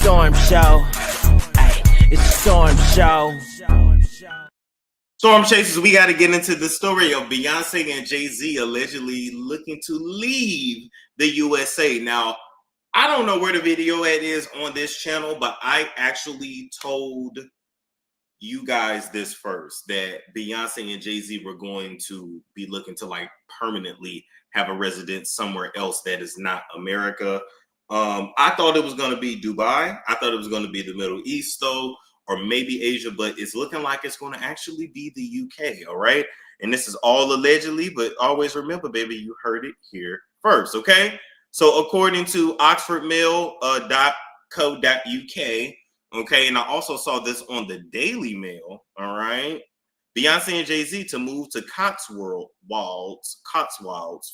storm show. Ay, it's a storm show. Storm Chasers, we got to get into the story of Beyonce and Jay-Z allegedly looking to leave the USA. Now, I don't know where the video at is on this channel, but I actually told you guys this first, that Beyonce and Jay-Z were going to be looking to like permanently have a residence somewhere else that is not America. I thought it was going to be Dubai. I thought it was going to be the Middle East though, or maybe Asia, but it's looking like it's going to actually be the UK. All right. And this is all allegedly, but always remember, baby, you heard it here first. Okay. So according to oxfordmail.co.uk, okay, and I also saw this on the Daily Mail, all right, Beyonce and Jay-Z to move to Cotswolds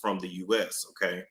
from the U.S., okay?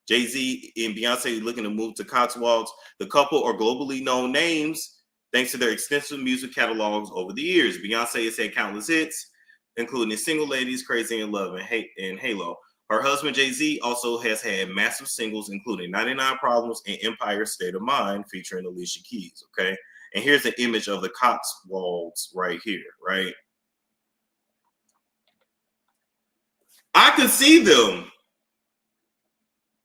Jay-Z and Beyonce looking to move to Cotswolds. The couple are globally known names thanks to their extensive music catalogs over the years. Beyonce has had countless hits, including Single Ladies, Crazy in Love, and Halo. Her husband, Jay-Z, also has had massive singles, including 99 Problems and Empire State of Mind, featuring Alicia Keys, okay? And here's an image of the Cotswolds right here, right? I could see them.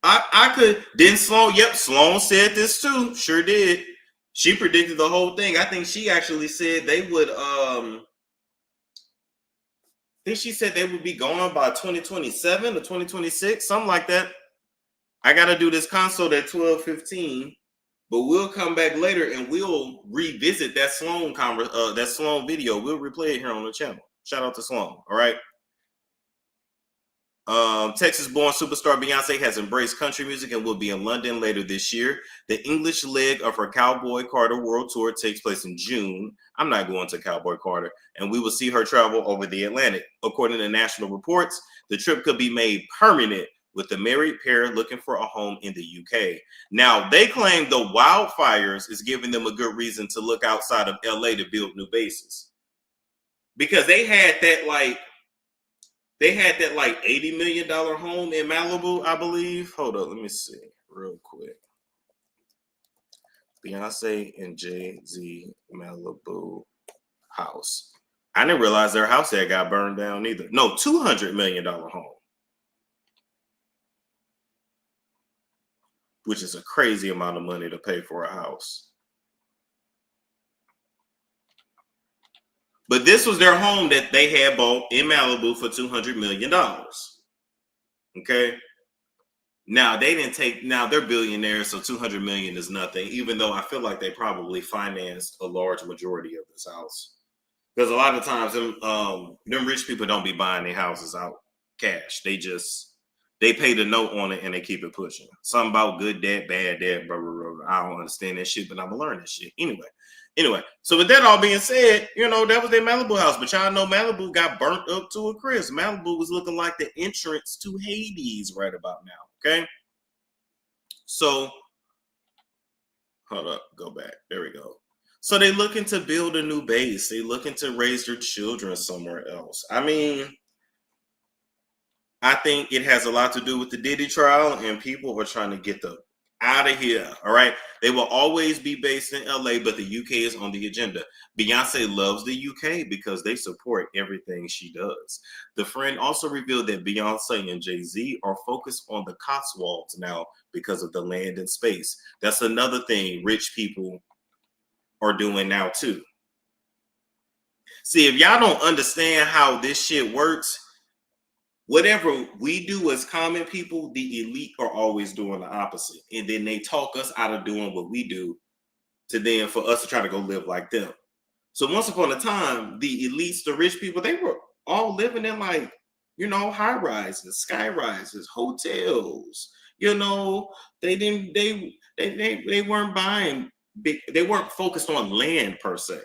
I could. Then Sloan, yep, Sloan said this too. Sure did. She predicted the whole thing. I think she actually said they would, I think she said they would be gone by 2027 or 2026, something like that. I got to do this consult at 12:15. But we'll come back later and we'll revisit that Sloan video. We'll replay it here on the channel. Shout out to Sloan. All right. Texas-born superstar Beyonce has embraced country music and will be in London later this year. The English leg of her Cowboy Carter World Tour takes place in June. I'm not going to Cowboy Carter. And we will see her travel over the Atlantic. According to national reports, the trip could be made permanent, with the married pair looking for a home in the UK. Now, they claim the wildfires is giving them a good reason to look outside of LA to build new bases. Because they had that like $80 million home in Malibu, I believe. Hold up, let me see real quick. Beyonce and Jay-Z Malibu house. I didn't realize their house had got burned down either. No, $200 million home. Which is a crazy amount of money to pay for a house. But this was their home that they had bought in Malibu for $200 million. Okay. Now they're billionaires, so $200 million is nothing, even though I feel like they probably financed a large majority of this house. Because a lot of times them rich people don't be buying their houses out cash. They pay the note on it and they keep it pushing. Something about good debt, bad debt, blah, blah, blah. I don't understand that shit, but I'm gonna learn that shit. Anyway, so with that all being said, that was their Malibu house. But y'all know Malibu got burnt up to a crisp. Malibu was looking like the entrance to Hades right about now, okay? So, hold up, go back. There we go. So they looking to build a new base. They looking to raise their children somewhere else. I mean, I think it has a lot to do with the Diddy trial, and people are trying to get them out of here. All right. They will always be based in LA, but the UK is on the agenda. Beyonce loves the UK because they support everything she does. The friend also revealed that Beyonce and Jay-Z are focused on the Cotswolds now because of the land and space. That's another thing rich people are doing now too. See, if y'all don't understand how this shit works, whatever we do as common people, the elite are always doing the opposite. And then they talk us out of doing what we do for us to try to go live like them. So once upon a time, the elites, the rich people, they were all living in high rises, sky rises, hotels. They weren't buying big, they weren't focused on land per se.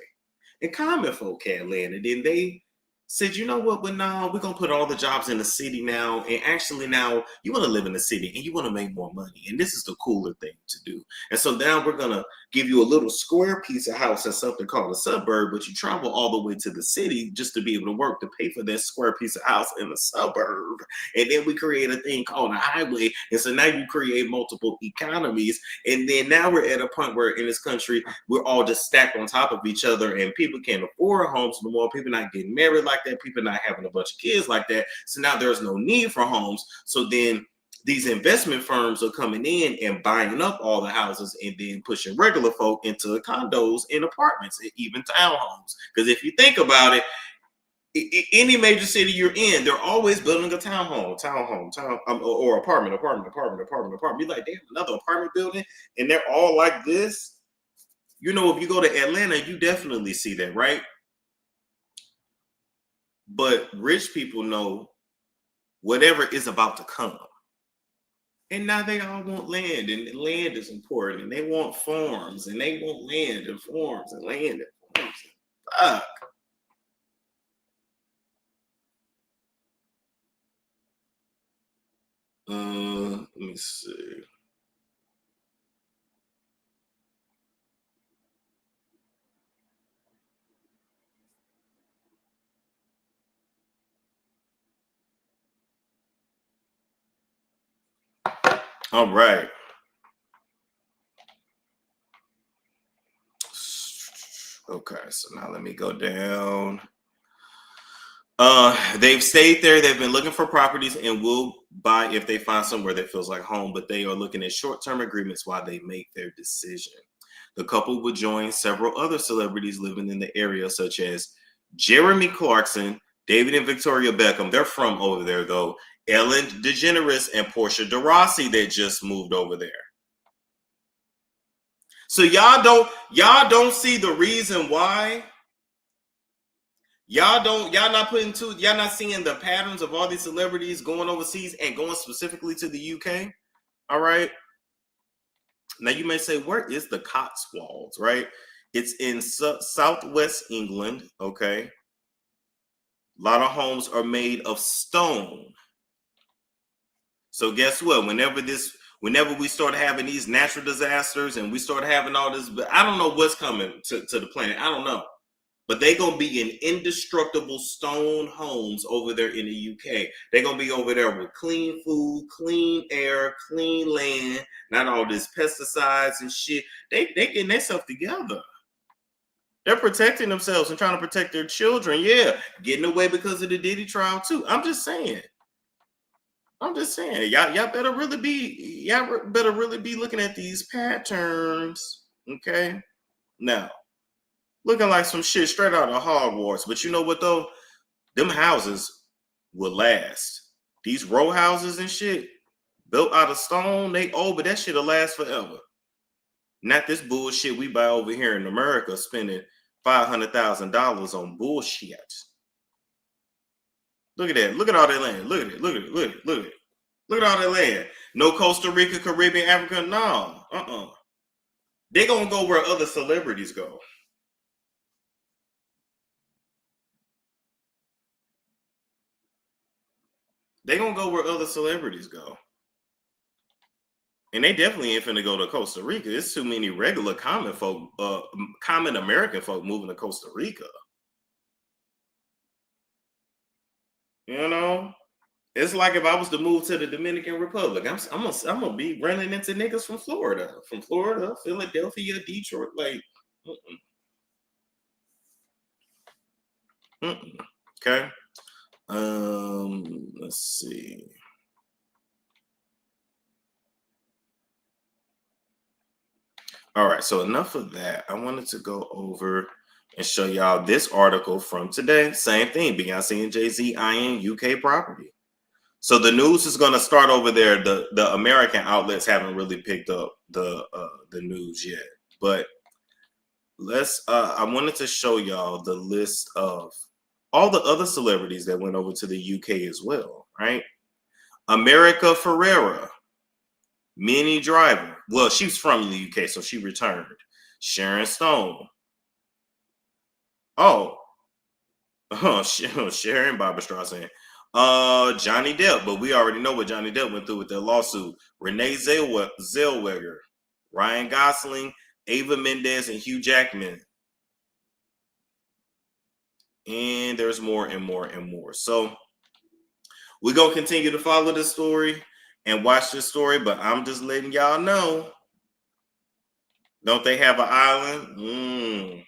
And common folk had land. And then they said, you know what, but now we're going to put all the jobs in the city now. And actually now you want to live in the city and you want to make more money. And this is the cooler thing to do. And so now we're going to give you a little square piece of house in something called a suburb, but you travel all the way to the city just to be able to work to pay for that square piece of house in the suburb. And then we create a thing called a highway. And so now you create multiple economies. And then now we're at a point where in this country, we're all just stacked on top of each other and people can't afford homes no more. People not getting married like that. People not having a bunch of kids like that. So now there's no need for homes. So then these investment firms are coming in and buying up all the houses and then pushing regular folk into condos and apartments and even townhomes. Because if you think about it, any major city you're in, they're always building a townhome, or apartment. You're like, damn, another apartment building, and they're all like this. You know, if you go to Atlanta, you definitely see that, right? But rich people know whatever is about to come. And now they all want land, and land is important, and they want farms, and they want land and farms and land and farms. Fuck. Let me see. All right. Okay, so now let me go down. They've stayed there. They've been looking for properties and will buy if they find somewhere that feels like home, but they are looking at short-term agreements while they make their decision. The couple would join several other celebrities living in the area, such as Jeremy Clarkson, David and Victoria Beckham. They're from over there, though. Ellen DeGeneres and Portia de Rossi that just moved over there. So y'all don't see the reason why. Y'all not seeing the patterns of all these celebrities going overseas and going specifically to the UK. All right. Now you may say, where is the Cotswolds, right? It's in southwest England, okay? A lot of homes are made of stone. So guess what? Whenever we start having these natural disasters and we start having all this, but I don't know what's coming to the planet. I don't know. But they're going to be in indestructible stone homes over there in the UK. They're going to be over there with clean food, clean air, clean land, not all this pesticides and shit. They getting themselves together. They're protecting themselves and trying to protect their children. Yeah, getting away because of the Diddy trial too. I'm just saying. Y'all better really be looking at these patterns. Okay. Now, looking like some shit straight out of Hogwarts. But you know what though? Them houses will last. These row houses and shit built out of stone, they old, but that shit'll last forever. Not this bullshit we buy over here in America, spending $500,000 on bullshit. Look at that. Look at all that land. Look at it. Look at all that land. No Costa Rica, Caribbean, Africa. No. They gonna go where other celebrities go. They gonna go where other celebrities go. And they definitely ain't finna go to Costa Rica. There's too many regular common American folk moving to Costa Rica. You know? It's like if I was to move to the Dominican Republic, I'm gonna be running into niggas from Florida, Philadelphia, Detroit, like. Okay. Let's see. All right, so enough of that. I wanted to go over and show y'all this article from today. Same thing, Beyonce and Jay-Z eyeing UK property. So the news is going to start over there. The American outlets haven't really picked up the news yet, but I wanted to show y'all the list of all the other celebrities that went over to the UK as well, right? America Ferrera, Minnie Driver. Well, she's from the UK, so she returned. Sharon Stone. Sharon Barbara Streisand. Johnny Depp, but we already know what Johnny Depp went through with that lawsuit. Renee Zellweger, Ryan Gosling, Ava Mendez and Hugh Jackman. And there's more and more and more. So we're going to continue to follow this story and watch this story, but I'm just letting y'all know. Don't they have an island?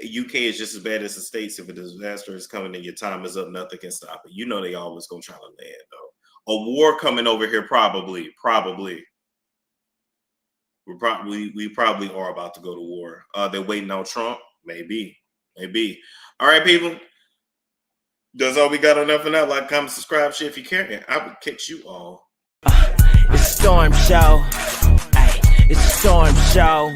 UK is just as bad as the States. If a disaster is coming and your time is up, nothing can stop it. You know they always going to try to land, though. A war coming over here, probably. We probably are about to go to war. They're waiting on Trump? Maybe. All right, people. That's all we got on that for now. Like, comment, subscribe, share if you care. And I will catch you all. It's Storm Show. Ay, it's Storm Show.